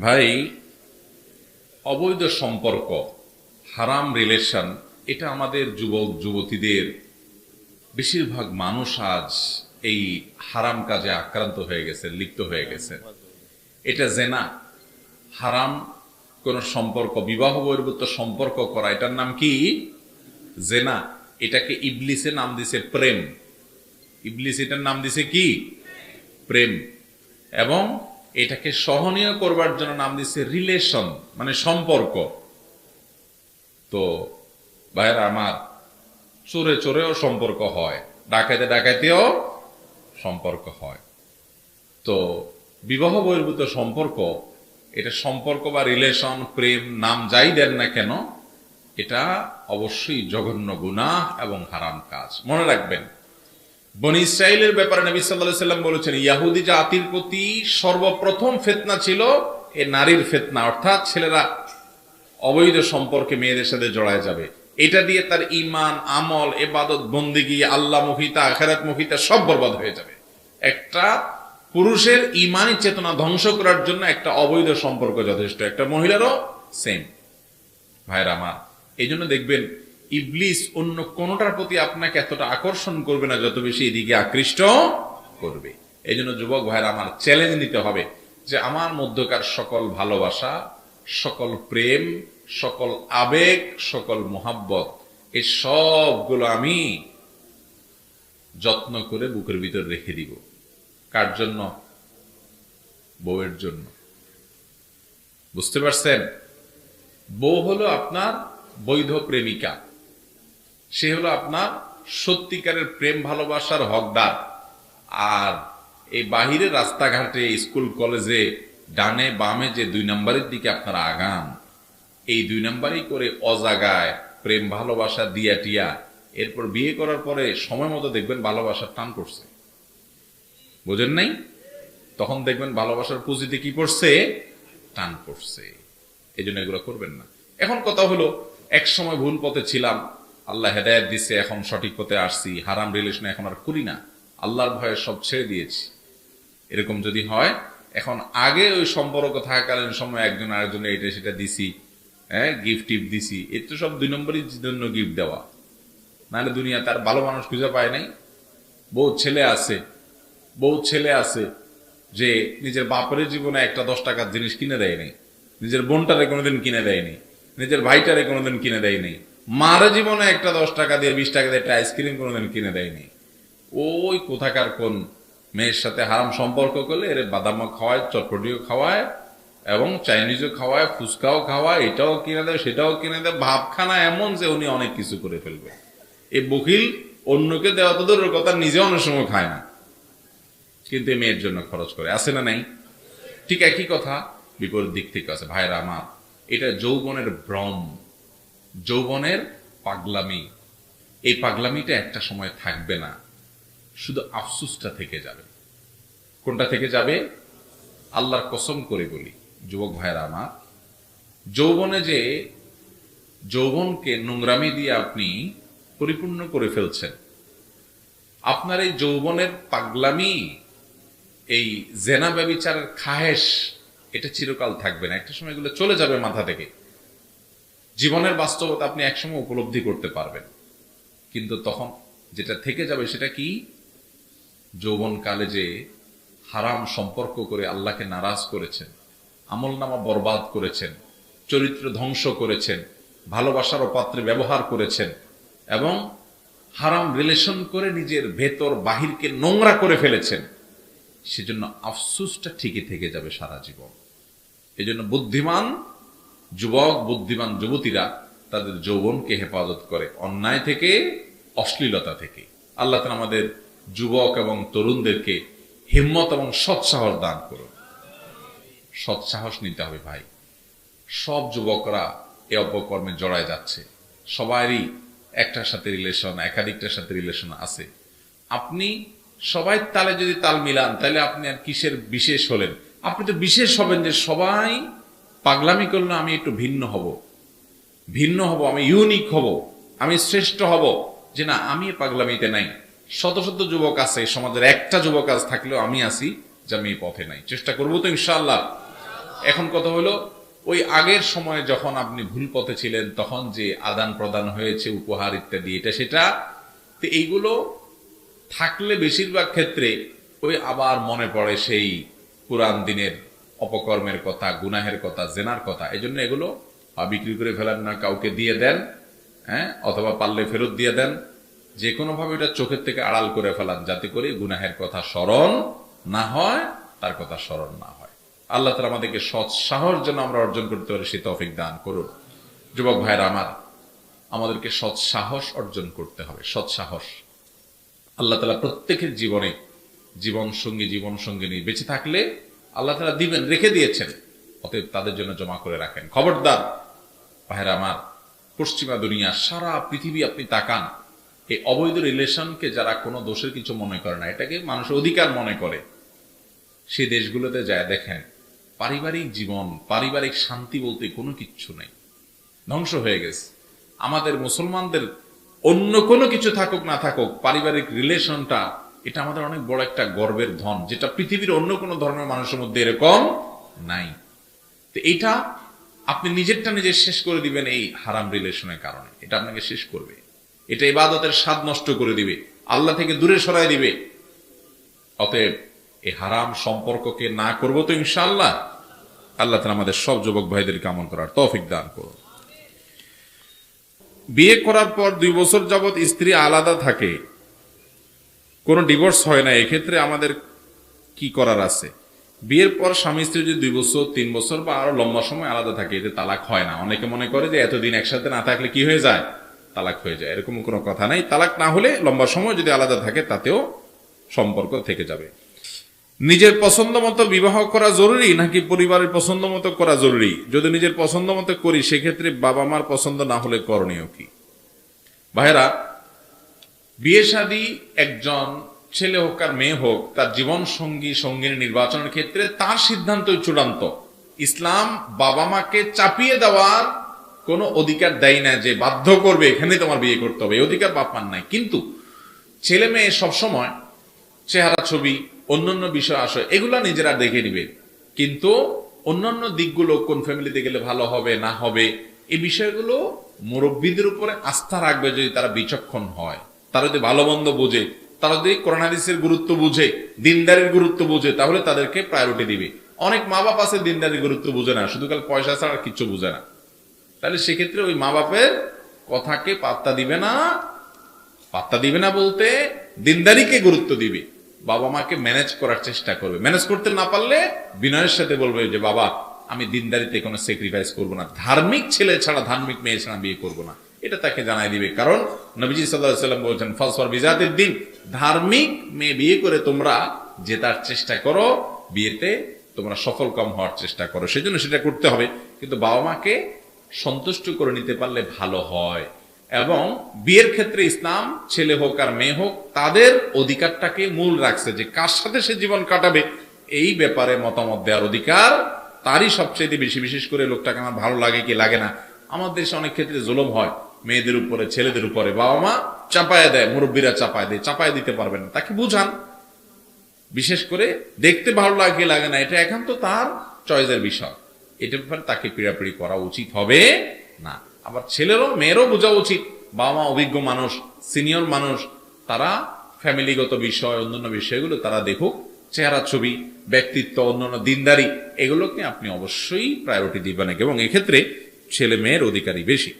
ভাই, অবৈধ সম্পর্ক, হারাম রিলেশন, এটা আমাদের যুবক যুবতীদের বেশিরভাগ মানুষ আজ এই হারাম কাজে আক্রান্ত হয়ে গেছে, লিপ্ত হয়ে গেছে। এটা জেনা, হারাম কোন সম্পর্ক, বিবাহ বহির্ভূত সম্পর্ক করা, এটার নাম কি? জেনা। এটাকে ইবলিসে নাম দিছে প্রেম। ইবলিস এটার নাম দিছে কি? প্রেম। এবং এটাকে সহনীয় করবার জন্য নাম দিছে রিলেশন, মানে সম্পর্ক। তো ভাইরা আমার, চোরে চোরেও সম্পর্ক হয়, ডাকাইতে ডাকাইতেও সম্পর্ক হয়। তো বিবাহ বহির্ভূত সম্পর্ক, এটা সম্পর্ক বা রিলেশন, প্রেম, নাম যাই দেন না কেন, এটা অবশ্যই জঘন্য গুনাহ এবং হারাম কাজ। মনে রাখবেন, বনী ইসরাইলের ব্যাপারে নবী সাল্লাল্লাহু আলাইহি ওয়াসাল্লাম বলেছেন, ইহুদি জাতির প্রতি সর্বপ্রথম ফিতনা ছিল এ নারীর ফিতনা, অর্থাৎ ছেলেরা অবৈধ সম্পর্কে মেয়েদের সাথে জড়ায় যাবে। এটা দিয়ে তার ঈমান, আমল, ইবাদত, বন্দেগী, আল্লাহ মুখিতা, আখিরাত মুখিতা সব বরবাদ হয়ে যাবে। একটা পুরুষের ঈমানি চেতনা ধ্বংস করার জন্য একটা অবৈধ সম্পর্ক যথেষ্ট, একটা মহিলারও সেম। ভাইরা আমার, এই জন্য দেখবেন ইবলিস অন্য কোনটার প্রতি আপনাকে এতটা আকর্ষণ করবে না যত বেশি এদিকে আকৃষ্ট করবে। এই জন্য যুবক ভাইরা আমার, চ্যালেঞ্জ নিতে হবে যে আমার মধ্যকার সকল ভালোবাসা, সকল প্রেম, সকল আবেগ, সকল মোহাব্বত, এই সবগুলো আমি যত্ন করে বুকের ভিতর রেখে দিব। কার জন্য? বউয়ের জন্য। বুঝতে পারছেন? বউ হলো আপনার বৈধ প্রেমিকা, সে হলো আপনার সত্যিকারের প্রেম ভালোবাসার হকদার। আর এই বাহিরের রাস্তাঘাটে, স্কুল কলেজে ডানে বামে যে 2 নম্বরের দিকে আপনারা আগান, এই 2 নম্বরই করে অজাগায় প্রেম ভালোবাসা দিয়া টিয়া, এরপর বিয়ে করার পরে সময় মতো দেখবেন ভালোবাসার টান করছে। বোঝেন নাই? তখন দেখবেন ভালোবাসার পুঁজিতে কি পড়ছে? টান পড়ছে। এই জন্য এগুলো করবেন না। এখন কথা হলো, এক সময় ভুল পথে ছিলাম, আল্লাহ হেদায়েত দিচ্ছে, এখন সঠিক পথে আসছি, হারাম রিলেশন এখন আর করি না, আল্লাহর ভয়ে সব ছেড়ে দিয়েছি। এরকম যদি হয়, এখন আগে ওই সম্পর্ক থাকাকালীন সময় একজন আরেকজন এটা সেটা দিছি, হ্যাঁ, গিফট টিপ দিছি, এর তো সব 2 নম্বরই জন্য গিফট দেওয়া। নাহলে দুনিয়া তার ভালো মানুষ খুঁজে পায় নাই। বহু ছেলে আছে যে নিজের বাপের জীবনে একটা 10 টাকার জিনিস কিনে দেয়নি, নিজের বোনটারে কোনোদিন কিনে দেয়নি, নিজের ভাইটারে কোনোদিন কিনে দেয়নি, মার জীবনে একটা 10 টাকা দিয়ে 20 টাকা দিয়ে একটা আইসক্রিম কোনোদিন কিনে দেয়নি। ওই কোথাকার কোন মেয়ের সাথে হারাম সম্পর্ক করলে এর বাদামও খাওয়ায়, চটপটিও খাওয়ায়, এবং চাইনিজও খাওয়ায়, ফুচকাও খাওয়ায়, এটাও কিনে দেয়, সেটাও কিনে দেয়। ভাবখানা এমন যে উনি অনেক কিছু করে ফেলবে। এই বকিল অন্যকে দেওয়া তো দূরের কথা, নিজে অনেক সময় খায় না, কিন্তু এই মেয়ের জন্য খরচ করে। আছে না নাই? ঠিক একই কথা বিপরীত দিক থেকে আছে। ভাইরা আমার, এটা যৌবনের ভ্রম, যৌবনের পাগলামি। এই পাগলামিটা একটা সময় থাকবে না, শুধু আফসুসটা থেকে যাবে। কোনটা থেকে যাবে? আল্লাহর কসম করে বলি যুবক ভাইরা আমার, যৌবনকে নোংরামি দিয়ে আপনি পরিপূর্ণ করে ফেলছেন। আপনার এই যৌবনের পাগলামি, এই জেনা ব্যভিচারের খাহেশ, এটা চিরকাল থাকবে না। একটা সময় এগুলো চলে যাবে মাথা থেকে। জীবনের বাস্তবতা আপনি একসময় উপলব্ধি করতে পারবেন, কিন্তু তখন যেটা থেকে যাবে সেটা কি? যৌবনকালে যে হারাম সম্পর্ক করে আল্লাহকে নারাজ করেছেন, আমলনামা বরবাদ করেছেন, চরিত্র ধ্বংস করেছেন, ভালোবাসার অপাত্রে ব্যবহার করেছেন, এবং হারাম রিলেশন করে নিজের ভেতর বাহিরকে নোংরা করে ফেলেছেন, সেজন্য আফসোসটা ঠিকই থেকে যাবে সারা জীবন। এই জন্য বুদ্ধিমান যুবক, বুদ্ধিমান যুবতীরা তাদের যৌবনকে হেফাজত করে অন্যায় থেকে, অশ্লীলতা থেকে। আল্লাহ তাআলা আমাদের যুবক এবং তরুণদেরকে হিম্মত এবং সৎসাহস দান করুন। সৎসাহস নিতে হবে ভাই। সব যুবকরা এ অপকর্মে জড়ায় যাচ্ছে, সবারই একটার সাথে রিলেশন, একাধিকটার সাথে রিলেশন আছে। আপনি সবাই তালে যদি তাল মিলান, তাহলে আপনি আর কিসের বিশেষ হলেন? আপনি তো বিশেষ হবেন যে সবাই পাগলামি করলে আমি একটু ভিন্ন হব, আমি ইউনিক হব, আমি শ্রেষ্ঠ হব। যে না, আমি পাগলামিতে নাই। শত শত যুবক আছে সমাজের, একটা যুবক আজ থাকলেও আমি আছি যে আমি এই পথে নাই। চেষ্টা করবো তো ইনশাআল্লাহ। এখন কথা হলো ওই আগের সময়ে যখন আপনি ভুল পথে ছিলেন তখন যে আদান প্রদান হয়েছে উপহার ইত্যাদি এটা সেটা, তো এইগুলো থাকলে বেশিরভাগ ক্ষেত্রে ওই আবার মনে পড়ে সেই পুরান দিনের অপকর্মের কথা, গুনাহের কথা, জেনার কথা। এই জন্য এগুলো বিক্রি করে ফেলেন না, কাউকে দিয়ে দেন, হ্যাঁ, অথবা পারলে ফেরত দিয়ে দেন, যে কোনো ভাবে এটা চোখের থেকে আড়াল করে ফেলান, যাতে করে গুনাহের কথা স্মরণ না হয়, তার কথা স্মরণ না হয়। আল্লাহ তাআলা আমাদেরকে সৎ সাহস যেন আমরা অর্জন করতে পারি সে তৌফিক দান করুন। যুবক ভাইরা আমার, আমাদেরকে সৎ সাহস অর্জন করতে হবে। সৎ সাহস আল্লাহ তাআলা প্রত্যেকের জীবনে জীবন সঙ্গিনী বেঁচে থাকলে আল্লাহ তাআলা দিবেন, রেখে দিয়েছেন, অতএব তাদের জন্য জমা করে রাখেন। খবরদার ভাইরা আমার, পশ্চিমা দুনিয়া, সারা পৃথিবী আপনি তাকান, এই অবৈধ রিলেশনকে যারা কোনো দোষের কিছু মনে করে না, এটাকে মানুষের অধিকার মনে করে, সেই দেশগুলোতে যায় দেখেন পারিবারিক জীবন, পারিবারিক শান্তি বলতে কোনো কিচ্ছু নেই, ধ্বংস হয়ে গেছে। আমাদের মুসলমানদের অন্য কোনো কিছু থাকুক না থাকুক, পারিবারিক রিলেশনটা এটা আমাদের অনেক বড় একটা গর্বের ধন, যেটা পৃথিবীর অন্য কোনো ধর্মের মানুষের মধ্যে এরকম নাই। তো এইটা আপনি নিজেরটা নিজে শেষ করে দিবেন এই হারাম রিলেশনের কারণে, এটা আপনাকে শেষ করবে, এটা ইবাদতের স্বাদ নষ্ট করে দিবে, আল্লাহ থেকে দূরে সরাই দিবে। অতএব এই হারাম সম্পর্ককে না করব তো ইনশাআল্লাহ। আল্লাহ তাআলা আমাদের সব যুবক ভাইদেরকে আমল করার তৌফিক দান করুন। বিয়ে করার পর 2 বছর যাবত স্ত্রী আলাদা থাকে, কোনো ডিভোর্স হয় না, এক্ষেত্রে আমাদের কি করার আছে? বিয়ের পর স্বামী স্ত্রী যদি 2 বছর 3 বছর বা আরো লম্বা সময় আলাদা থাকে, এতে তালাক হয় না। অনেকে মনে করে যে এতদিন একসাথে না থাকলে কি হয়ে যায়, তালাক হয়ে যায়। এরকম কোনো কথা নাই। তালাক না হলে লম্বা সময় যদি আলাদা থাকে তাতেও সম্পর্ক থেকে যাবে। নিজের পছন্দ মতো বিবাহ করা জরুরি নাকি পরিবারের পছন্দ মতো করা জরুরি? যদি নিজের পছন্দ মতো করি সেক্ষেত্রে বাবা মার পছন্দ না হলে করণীয় কি? ভাইরা, বিয়ে শাদী একজন ছেলে হোক আর মেয়ে হোক, তার জীবন সঙ্গিনী নির্বাচনের ক্ষেত্রে তার সিদ্ধান্তই চূড়ান্ত। ইসলাম বাবা মাকে চাপিয়ে দেওয়ার কোনো অধিকার দেয় না যে বাধ্য করবে এখানে তোমার বিয়ে করতে হবে, এই অধিকার বাপ মার নাই। কিন্তু ছেলে মেয়ে সবসময় চেহারা, ছবি, অন্যান্য বিষয় আসে, এগুলা নিজেরা দেখে নিবে, কিন্তু অন্যান্য দিকগুলো কোন ফ্যামিলিতে গেলে ভালো হবে না হবে এই বিষয়গুলো মুরব্বীদের উপরে আস্থা রাখবে। যদি তারা বিচক্ষণ হয়, তারা যদি ভালো মন্দ বোঝে, তারা যদি কোরআন হাদিসের গুরুত্ব বুঝে, দিনদারির গুরুত্ব বুঝে, তাহলে তাদেরকে প্রায়োরিটি দিবে। অনেক মা বাপ আছে দিনদারির গুরুত্ব বুঝে না, শুধু কাল পয়সা ছাড়া কিচ্ছু বুঝে না। তাহলে সেক্ষেত্রে ওই মা বাপের কথাকে পাত্তা দিবে না বলতে দিনদারিকে গুরুত্ব দিবে। বাবা মাকে ম্যানেজ করার চেষ্টা করবে, ম্যানেজ করতে না পারলে বিনয়ের সাথে বলবে যে বাবা আমি দিনদারিতে কোনো স্যাক্রিফাইস করবো না, ধার্মিক ছেলে ছাড়া, ধার্মিক মেয়ে ছাড়া বিয়ে করবো না, এটা তাকে জানাই দিবে। কারণ নবীজি সাল্লাল্লাহু আলাইহি ওয়াসাল্লাম বলেছেন ফাসফার বিজাতিদ দ্বীন, ধার্মিক মেয়ে বিয়ে করে তোমরা জেতার চেষ্টা করো, বিয়েতে তোমরা সফলকাম হওয়ার চেষ্টা করো। সেজন্য সেটা করতে হবে, কিন্তু বাবা মাকে সন্তুষ্ট করে নিতে পারলে ভালো হয়। এবং বিয়ের ক্ষেত্রে ইসলাম ছেলে হোক আর মেয়ে হোক তাদের অধিকারটাকে মূল রাখছে, যে কার সাথে সে জীবন কাটাবে এই ব্যাপারে মতামত দেওয়ার অধিকার তারই সবচেয়ে বেশি। বিশেষ করে লোকটাকে আমার ভালো লাগে কি লাগে না, আমাদের দেশে অনেক ক্ষেত্রে জুলুম হয় মেয়েদের উপরে, ছেলেদের উপরে, বাবা মা চাপায় দেয়, মুরব্বীরা চাপায় দেয়, চাপায় দিতে পারবেন না, তাকে বুঝান। বিশেষ করে দেখতে ভালো লাগে লাগে না এটা একান্ত তার চয়েসের বিষয়, এটা ব্যাপারে তাকে পীড়াপিড়ি করা উচিত হবে না। আবার ছেলেরও মেয়েরও বোঝা উচিত, বাবা মা অভিজ্ঞ মানুষ, সিনিয়র মানুষ, তারা ফ্যামিলিগত বিষয়, অন্যান্য বিষয়গুলো তারা দেখুক, চেহারা, ছবি, ব্যক্তিত্ব, অন্যান্য দিনদারি, এগুলোকে আপনি অবশ্যই প্রায়োরিটি দিবেন, এবং এক্ষেত্রে ছেলে মেয়ের অধিকারই বেশি।